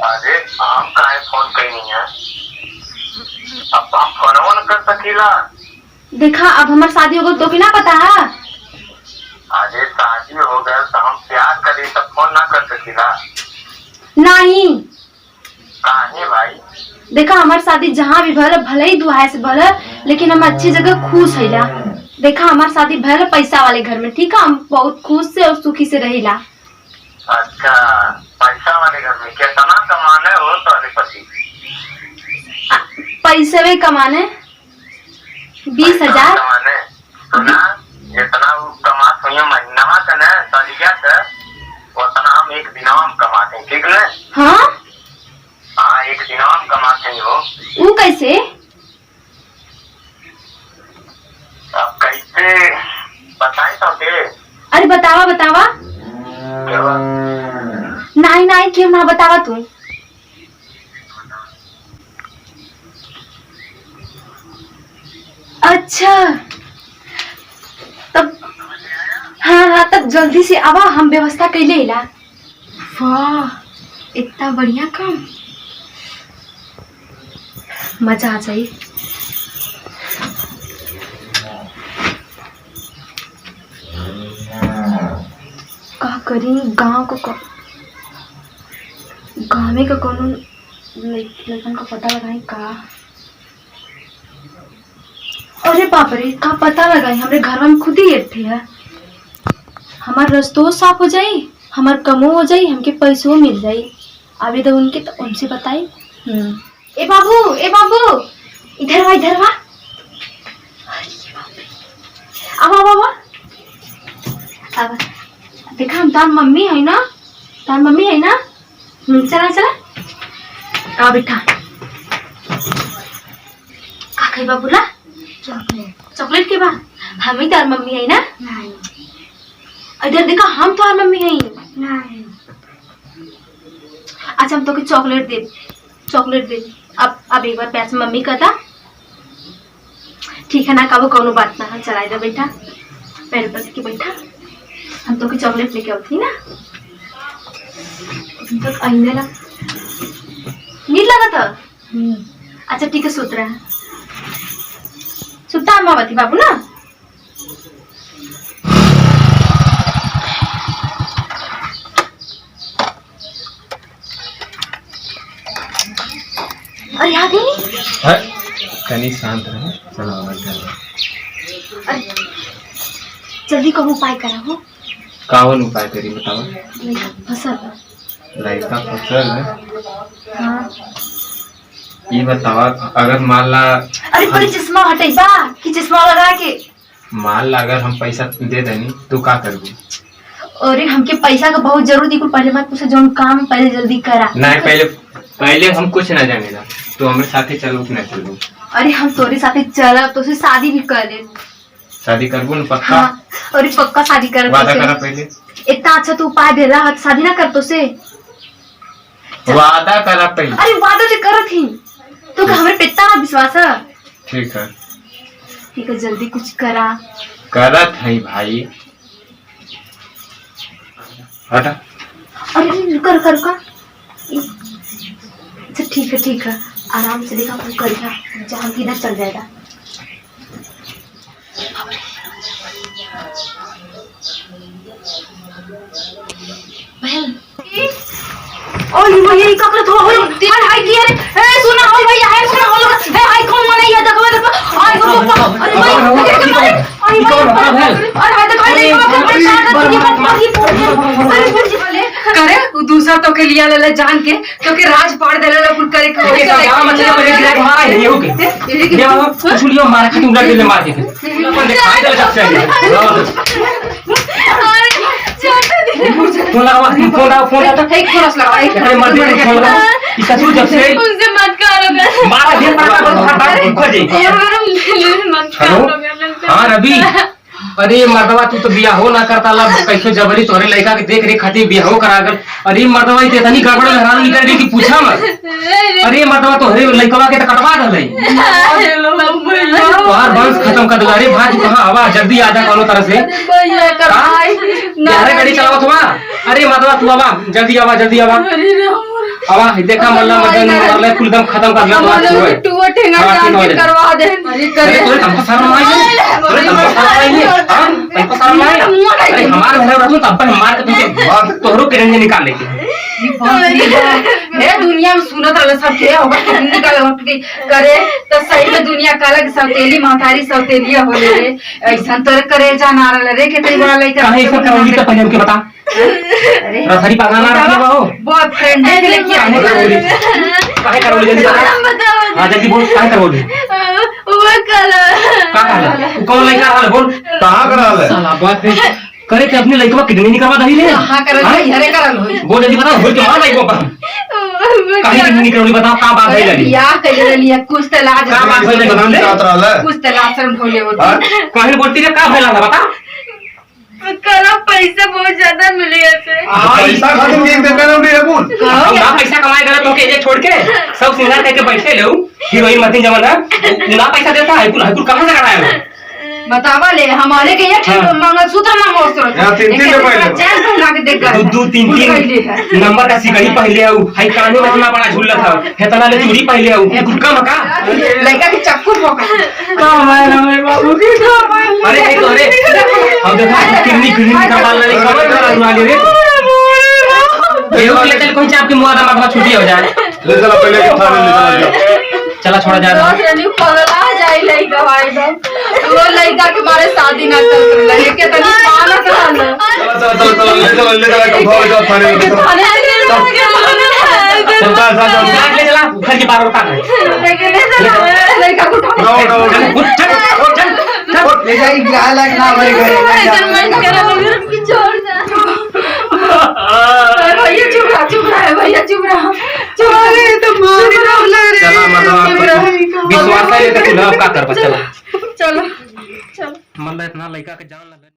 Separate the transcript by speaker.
Speaker 1: अरे हम काहे फोन कइनी है? अब हम फोनवा न कर सकीला।
Speaker 2: देखा अब हमार शादी हो गई तो कि ना पता है।
Speaker 1: अरे शादी हो गए तो हम प्यार करी तब फोन ना कर सकीला।
Speaker 2: नहीं
Speaker 1: काहे भाई?
Speaker 2: देखा हमार शादी जहाँ भी भले भले ही दुआए से भले, लेकिन हम अच्छी जगह खुश हैला। देखा हमार शादी भले पैसा वाले घर में, ठीक है, हम बहुत खुश से और सुखी से रहिला।
Speaker 1: अच्छा, पैसा वाले घर में कितना कमाने हो तुम्हारे पति?
Speaker 2: पैसे भी कमाने 20,000
Speaker 1: कमाने सुना, जितना वो कमात हुई महीना का न सलिया से उतना हम एक दिन हम कमाते हैं, ठीक न?
Speaker 2: हाँ
Speaker 1: हाँ, एक दिन हम कमाते हो।
Speaker 2: वो कैसे?
Speaker 1: अब कैसे बताए तो के?
Speaker 2: अरे बतावा बतावा। नहीं नहीं क्यों ना बतावा तू। अच्छा तब हाँ हाँ तब जल्दी से आवा, हम व्यवस्था कैले हिला। वाह इतना बढ़िया काम, मजा आ जाए। का करी गांव को गाँव में का कोनो लड़कन का पता लगाई का। अरे बाप रे का पता लगाई, हमारे घर में खुद ही एक थे। हमार रस्तों साफ हो जाये, हमार कमो हो जाये, हमके पैसों मिल जाये। अभी तो उनके तो उनसे बताई। ए बाबू इधर वा इधर वा। अब अब देखा हम तार मम्मी है ना, तार मम्मी है ना। चला चला आ बेटा। का खाई बाबूला? चॉकलेट के बाद हम ही तार मम्मी है ना। इधर देखा हम तो मम्मी है। अच्छा हम तो के चॉकलेट दे। अब एक बार प्यार से मम्मी कहता, ठीक है ना, कबो कोनो बात ना। चला इधर बैठा, पैर पर के बैठा, हम तो के चॉकलेट लेके आती ना। तक आईने ला नीट लगा था। अच्छा ठीक है, सुत रहा है, सुता मावती बाबू ना। अरे आ गई।
Speaker 3: कनी शांत रहे, चलो
Speaker 2: अरे जल्दी कब उपाय करा हो।
Speaker 3: कावन उपाय करी बताओ। लड़का फसल है।
Speaker 2: हाँ
Speaker 3: ये बताओ, अगर मान ला
Speaker 2: अरे पर चश्मा हटे बा कि चश्मा लगा के
Speaker 3: मान ला अगर हम पैसा दे देनी तो का करबी?
Speaker 2: अरे हमके पैसा का बहुत जरूरत है, पहले मत पूछो, जो काम पहले जल्दी करा।
Speaker 3: नहीं पहले हम कुछ ना जानेला, तो हमारे साथे चलो कि ना चलो?
Speaker 2: अरे हम तोरे साथे चला तो से शादी भी कर ले।
Speaker 3: शादी करबो न पक्का?
Speaker 2: हाँ, अरे पक्का शादी कर।
Speaker 3: वादा करा पहले।
Speaker 2: इतना अच्छा तू उपाय दे रहा, शादी ना कर तो से।
Speaker 3: वादा करा पहले।
Speaker 2: अरे वादा तो करत ही, तो हमारे पे इतना विश्वास है।
Speaker 3: ठीक है
Speaker 2: जल्दी कुछ करा।
Speaker 3: करत है भाई, हटा।
Speaker 2: अरे रुका। अच्छा ठीक है, आराम से देखा कुछ करेगा, जहाँ किधर चल जाएगा। बहन और ये का कर थोड़ा हो तीन हाई की अरे ए सुना हो भैया है, सुना हो ए हाई कौन मने ये देखो आई गो पापा। अरे भाई आई अरे हाय देखो आई
Speaker 4: करे दूसरा तो के लिया ले जान के, क्योंकि राज पाड़ दे ले कुल करे के हो मतलब पहले गिरा के मारा है। ओके ये बाबा छुड़ियो मार के तुम लगे ले मार के अपन दिखाई दे जब से फोन आता है, फोन लगा अरे मर दे फोन लगा इसका तू जब से
Speaker 2: उनसे मत करो
Speaker 4: मारा दे पर को जी। हेलो हां रवि, अरे मर्दवा तू तो बियाह हो ना करता ला, कैसे जबरी तोरे लड़का के देख रे खातिर बियाह हो करा कर। अरे मर्दवा इतनी तनी गड़बड़ हैरान इधर की पूछा मत। अरे मर्दवा तो हरे लड़कवा के तो कटवा दले, तोहार वंश खत्म कर दे। अरे भाई कहां आवा, जल्दी आ जा कोनो तरह से। यार गाड़ी चलावत हुआ। अरे मर्दवा तू आवा, जल्दी आवा।
Speaker 3: अब देखा मल्ला मदन मारले कुल दम खत्म कर दिया तो आज हुए
Speaker 4: टूवा ठेंगा जान के करवा दे। अरे करे
Speaker 3: तोरे हमको शर्म आई है, तोरे हमको शर्म आई है, हां हमको शर्म आई। अरे हमारे घर रहू तब पर मार के तुमके तोहरो के रंज निकाल लेके
Speaker 4: हे दुनिया में सुनत रहले सब के होगा निकाल करे तो सही में दुनिया काला के सौतेली महतारी सौतेलिया होले रे ऐसा तोरे करे जाना रहले रे के तेरी बड़ा लइका
Speaker 3: काहे ऐसा करौली तो पहले हमके बता।
Speaker 4: अरे
Speaker 3: रसरी पागल ना रखले बाओ
Speaker 4: बॉयफ्रेंड के लेके
Speaker 3: काहे करौली, काहे करौली जल्दी बता। हां जल्दी बोल काहे करौली
Speaker 2: वो कला
Speaker 3: का कहला कौन लइका रहल बोल
Speaker 5: कहाँ करा ले
Speaker 3: साला बॉयफ्रेंड करे ते अपने लइकवा किडनी निकलवा दही ले
Speaker 4: हां करल हरे करल होई
Speaker 3: बोल जल्दी बता बोल के मार लइकवा पर काहे किडनी निकलौली बताओ का बात भइल ली
Speaker 4: या कइले लिया कुछ त लाज
Speaker 3: का बात भइल
Speaker 5: बनाने
Speaker 3: ली
Speaker 5: जात रहा
Speaker 4: कुछ त लाज शर्म ढोले होती
Speaker 3: काहे बोलती रे का भइल बता।
Speaker 2: कला पैसा बहुत ज्यादा मिले से
Speaker 5: पैसा खत्म एक दिन में है कौन
Speaker 3: हम ना पैसा कमाए गए तो के ये छोड़ के सब सिंगार करके बैठे लो हीरोइन मतीन जमाना ना पैसा देता है कुल कहां से कराया
Speaker 4: बतावा ले हमारे के ये मंगलसूत्र मांगो सो
Speaker 5: यहाँ तीन-तीन रुपए ले।
Speaker 4: चैन पहना के देख कर
Speaker 3: दो तीन नंबर का सिकड़ी पहले आऊ हाई काने में इतना बड़ा झूला था हेतना ले चूड़ी पहले आऊ गुटका मका
Speaker 4: लड़का के चक्कू ठोका
Speaker 3: का मार हमें बाबू की का मार अरे एक अरे हम देखा किडनी निकाल ले कवर करा वाली रे ये ले चल कोई चाप की मुआ दमा छुट्टी हो जाए
Speaker 5: ले चला पहले के थाने ले चला
Speaker 3: चला छोड़ा जा रहा
Speaker 2: नहीं पगला जाए लइका भाई दम वो लइका के मारे शादी ना कर ले के तनी पाला कराना
Speaker 5: चला ले चला कब भाग जा थाने में
Speaker 2: थाने
Speaker 5: चल चल
Speaker 3: ले चला घर के बाहर उठा
Speaker 2: लेके ले चला लइका को उठा
Speaker 3: चल
Speaker 5: ले जाई गाला ना हमारे घर
Speaker 2: छोड़ दे
Speaker 4: भैया चुप रहा भैया चुप रहा तो मार
Speaker 3: चला मतलब विश्वास है तो का कर चला
Speaker 2: चलो चलो
Speaker 3: मतलब इतना लड़का के जान लगा।